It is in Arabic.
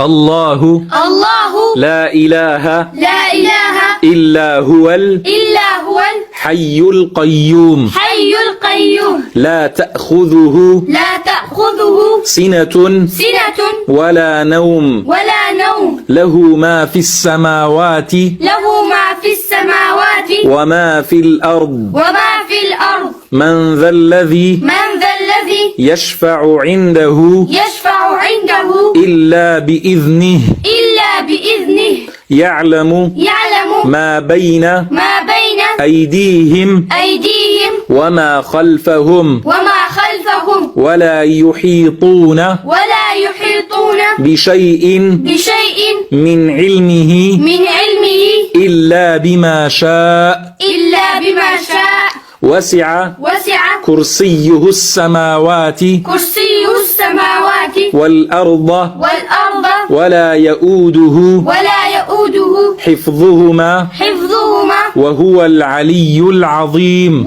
الله لا إله إلا هو الحي القيوم لا تأخذه سنة ولا نوم له ما في السماوات وما في الأرض من ذا الذي يشفع عنده إلا بإذنه يعلم ما بين أيديهم وما خلفهم ولا يحيطون بشيء من علمه إلا بما شاء وسع كرسيه السماوات والأرض ولا يؤوده حفظهما وهو العلي العظيم